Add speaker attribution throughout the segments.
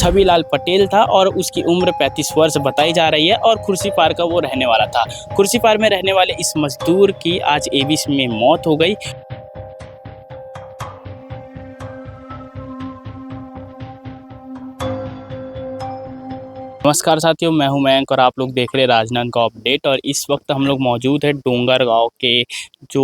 Speaker 1: छविलाल पटेल था और उसकी उम्र 35 वर्ष बताई जा रही है और खुर्सीपार का वो रहने वाला था। खुर्सीपार में रहने वाले इस मजदूर की आज एविस में मौत हो गई। नमस्कार साथियों, मैं हूं मयंक और आप लोग देख रहे हैं राजनांदगांव अपडेट। और इस वक्त हम लोग मौजूद है डोंगरगांव के जो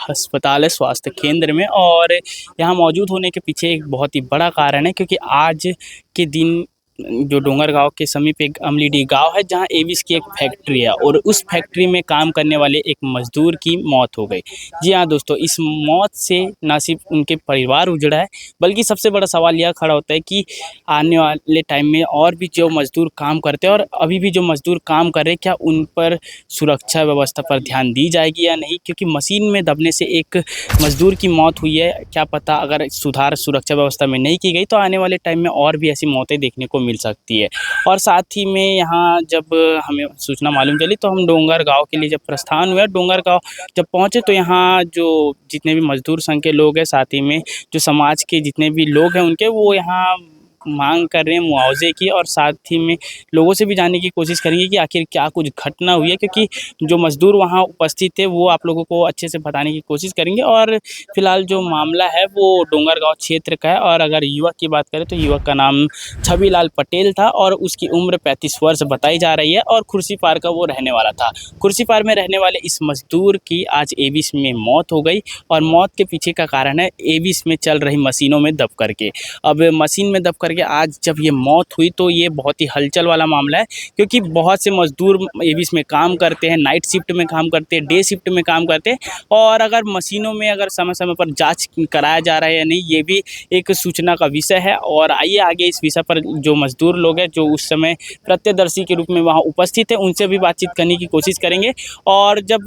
Speaker 1: अस्पताल है स्वास्थ्य केंद्र में। और यहाँ मौजूद होने के पीछे एक बहुत ही बड़ा कारण है, क्योंकि आज के दिन जो डोंगरगांव के समीप एक अमलीडीह गांव है जहां एविस की एक फैक्ट्री है और उस फैक्ट्री में काम करने वाले एक मजदूर की मौत हो गई। जी हाँ दोस्तों, इस मौत से न सिर्फ उनके परिवार उजड़ा है, बल्कि सबसे बड़ा सवाल यह खड़ा होता है कि आने वाले टाइम में और भी जो मजदूर काम करते हैं और अभी भी जो मजदूर काम कर रहे हैं, क्या उन पर सुरक्षा व्यवस्था पर ध्यान दी जाएगी या नहीं। क्योंकि मशीन में दबने से एक मजदूर की मौत हुई है, क्या पता अगर सुधार सुरक्षा व्यवस्था में नहीं की गई तो आने वाले टाइम में और भी ऐसी मौतें देखने को मिल सकती है। और साथ ही में यहाँ जब हमें सूचना मालूम चली तो हम डोंगरगांव के लिए जब प्रस्थान हुआ, डोंगरगांव जब पहुँचे तो यहाँ जो जितने भी मजदूर संघ के लोग हैं, साथ ही में जो समाज के जितने भी लोग हैं उनके, वो यहाँ मांग कर रहे हैं मुआवजे की। और साथ ही में लोगों से भी जानने की कोशिश करेंगे कि आखिर क्या कुछ घटना हुई है, क्योंकि जो मजदूर वहां उपस्थित थे वो आप लोगों को अच्छे से बताने की कोशिश करेंगे। और फिलहाल जो मामला है वो डोंगरगांव क्षेत्र का है। और अगर युवक की बात करें तो युवक का नाम छविलाल पटेल था और उसकी उम्र 35 वर्ष बताई जा रही है और खुर्सीपार का वो रहने वाला था। खुर्सीपार में रहने वाले इस मजदूर की आज एविस में मौत हो गई। और मौत के पीछे का कारण है एविस में चल रही मशीनों में दब करके। अब मशीन में दब करके आज जब ये मौत हुई तो ये बहुत ही हलचल वाला मामला है, क्योंकि बहुत से मजदूर एविस में काम करते हैं, नाइट शिफ्ट में काम करते हैं, डे शिफ्ट में काम करते हैं। और अगर मशीनों में अगर समय समय पर जांच कराया जा रहा है या नहीं, ये भी एक सूचना का विषय है। और आइए आगे इस विषय पर जो मजदूर लोग हैं जो उस समय प्रत्यदर्शी के रूप में वहाँ उपस्थित है, उनसे भी बातचीत करने की कोशिश करेंगे। और जब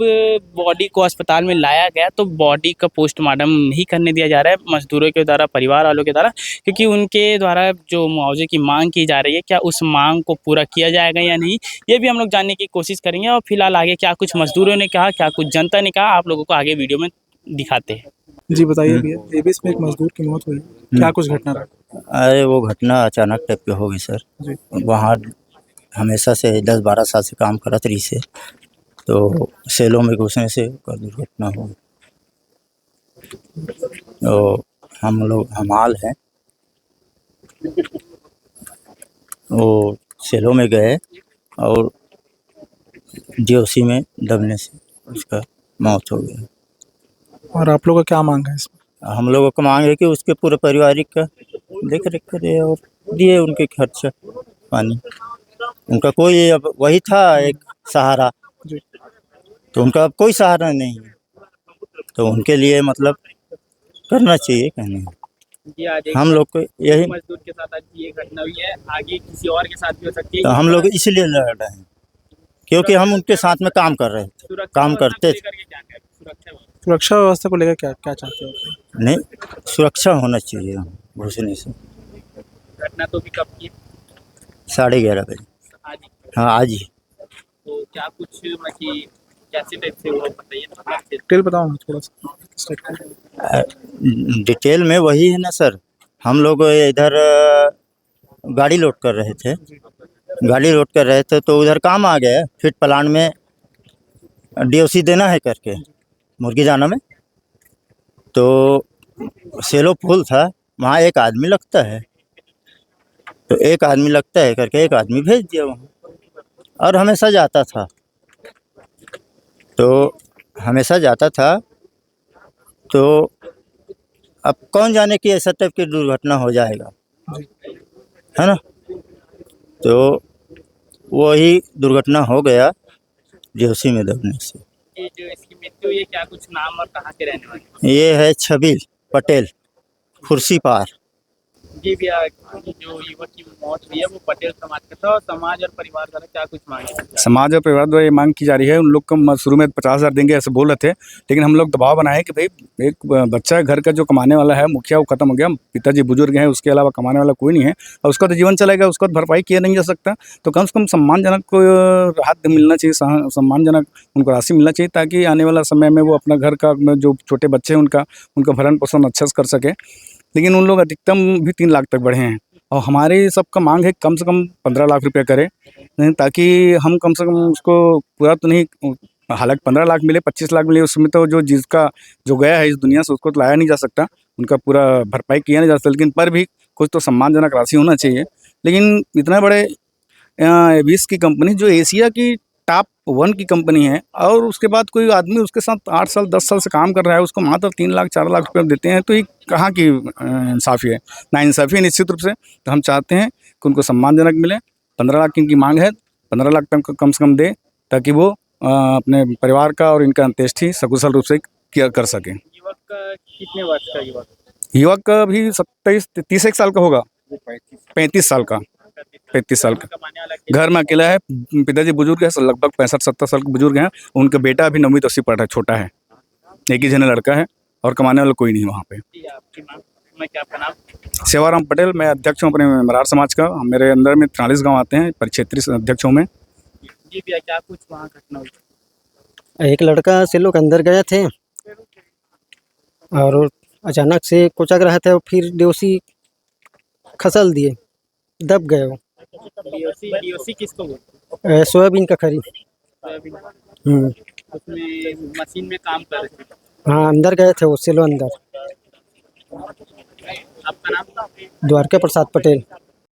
Speaker 1: बॉडी को अस्पताल में लाया गया तो बॉडी का पोस्टमार्टम नहीं करने दिया जा रहा है मजदूरों के द्वारा, परिवार वालों के द्वारा, क्योंकि उनके द्वारा जो मुआवजे की मांग की जा रही है, क्या उस मांग को पूरा किया जाएगा या नहीं, ये भी हम लोग जानने की कोशिश करेंगे। और फिलहाल आगे क्या कुछ मजदूरों ने कहा, क्या कुछ जनता ने कहा, आप लोगों को आगे वीडियो में दिखाते हैं।
Speaker 2: जी बताइए भैया, एविस में एक मजदूर की मौत हुई, क्या कुछ घटना रहा?
Speaker 3: अरे वो घटना अचानक टाइप की हो गई सर।
Speaker 2: जी।
Speaker 3: वहाँ हमेशा से 10-12 साल से काम करत रही से, तो सेलों में घुसने से ओकर दुर्घटना हो गई। तो हम लोग हमाल हैं, वो सेलों में गए और डीओसी में दबने से उसका मौत हो गई।
Speaker 2: और आप लोगों का क्या मांग है इसमें?
Speaker 3: हम लोगों को मांग है कि उसके पूरे पारिवारिक का देख रेख करे और दिए उनके खर्चा पानी। उनका कोई अब वही था एक सहारा,
Speaker 2: जी।
Speaker 3: तो उनका अब कोई सहारा नहीं है, तो उनके लिए मतलब करना चाहिए कहने।
Speaker 1: जी, आज
Speaker 3: हम लोग को यही
Speaker 1: मजदूर के साथ आज ये घटना हुई है, आगे किसी और के साथ भी हो सकती है।
Speaker 3: तो हम लोग इसलिए लड़ रहे हैं क्योंकि हम उनके साथ में काम कर रहे थे, काम करते थे।
Speaker 2: सुरक्षा व्यवस्था को लेकर क्या क्या चाहते हो?
Speaker 3: नहीं, सुरक्षा होना चाहिए घुसने से।
Speaker 1: घटना तो भी कब की?
Speaker 3: 11:30 बजे।
Speaker 1: आज ही?
Speaker 3: हाँ आज ही।
Speaker 1: तो क्या कुछ मतलब कैसे टाइप से हुआ बताइए ना।
Speaker 2: डिटेल बताओ ना थोड़ा सा।
Speaker 3: डिटेल में वही है ना सर, हम लोग इधर गाड़ी लोड कर रहे थे, तो उधर काम आ गया फिट प्लांट में डीओसी देना है करके मुर्गी जाना में, तो सेलो फुल था, वहाँ एक आदमी लगता है, तो एक आदमी लगता है करके एक आदमी भेज दिया वहाँ। और हमेशा जाता था, तो अब कौन जाने कि ऐसा टाइप की दुर्घटना हो जाएगा, है ना। तो वही दुर्घटना हो गया डीओसी में दबने से।
Speaker 1: ये जो इसकी मृत्यु हुई है, क्या कुछ नाम और कहाँ के रहने वाले?
Speaker 3: ये है छबिल पटेल, खुर्सीपार।
Speaker 1: जी भैया, जो युवक की मौत हुई है वो पटेल समाज का था, और समाज और परिवार द्वारा क्या कुछ मांगे?
Speaker 4: समाज और परिवार द्वारा ये मांग की जा रही है, उन लोग को शुरू में 50,000 देंगे ऐसे बोल रहे थे, लेकिन हम लोग दबाव बनाए कि भाई एक बच्चा घर का जो कमाने वाला है, मुखिया वो खत्म हो गया, पिताजी बुजुर्ग हैं, उसके अलावा कमाने वाला कोई नहीं है, और उसका तो जीवन चलेगा, उसका तो भरपाई किया नहीं जा सकता। तो कम से कम सम्मानजनक राहत मिलना चाहिए, सम्मानजनक उनको राशि मिलना चाहिए, ताकि आने वाला समय में वो अपना घर का जो छोटे बच्चे हैं उनका भरण पोषण अच्छे से कर सके। लेकिन उन लोग अधिकतम भी 3 लाख तक बढ़े हैं। और हमारी सबका मांग है कम से कम 15 लाख रुपया करे, ताकि हम कम से कम उसको पूरा तो नहीं, हालांकि 15 लाख मिले 25 लाख मिले, उसमें तो जो जिसका जो गया है इस दुनिया से उसको तो लाया नहीं जा सकता, उनका पूरा भरपाई किया नहीं जा सकता, लेकिन पर भी कुछ तो सम्मानजनक राशि होना चाहिए। लेकिन इतना बड़े एविस की कंपनी जो एशिया की टॉप 1 की कंपनी है, और उसके बाद कोई आदमी उसके साथ 8 साल 10 साल से काम कर रहा है, उसको मात्र 3 लाख 4 लाख रुपये देते हैं, तो ये कहाँ की इंसाफ़ी है? नाइंसाफ़ी है निश्चित रूप से। तो हम चाहते हैं कि उनको सम्मानजनक मिले। 15 लाख की इनकी मांग है, 15 लाख तक कम से कम दे, ताकि वो अपने परिवार का और इनका अंत्येष्टि सकुशल रूप से किया कर सकें।
Speaker 1: युवक कितने वर्ष का युवक?
Speaker 4: युवक का अभी 30 साल का होगा, 35 साल का, 35 साल का।
Speaker 1: कमाने वाला
Speaker 4: घर में अकेला है, पिताजी बुजुर्ग है, लगभग 65-70 साल के बुजुर्ग हैं। उनका बेटा अभी 9वीं 10वीं पढ़ रहा है, छोटा है, एक ही जने लड़का है, और कमाने वाला कोई नहीं वहाँ पे।
Speaker 1: आपकी मांग में क्या आपका नाम?
Speaker 4: सेवाराम पटेल, मैं अध्यक्ष हूँ अपने मरार समाज का। मेरे अंदर में 43 गाँव आते हैं, परिक्षेत्रीय अध्यक्ष हूँ मैं।
Speaker 1: जी भैया, क्या कुछ वहाँ घटना हुई?
Speaker 5: एक लड़का से लोग अंदर गए थे और अचानक से कोचक रहे थे, और फिर डोसी खसल दिए, दब गए वो।
Speaker 1: डीओसी किसको बोलते
Speaker 5: सोयाबीन का खरी।
Speaker 1: हैं?
Speaker 5: हम्म,
Speaker 1: उसमें मशीन में काम कर रहे थे।
Speaker 5: हाँ, अंदर गए थे वो, सिलो अंदर।
Speaker 1: आपका नाम?
Speaker 5: द्वारका प्रसाद पटेल।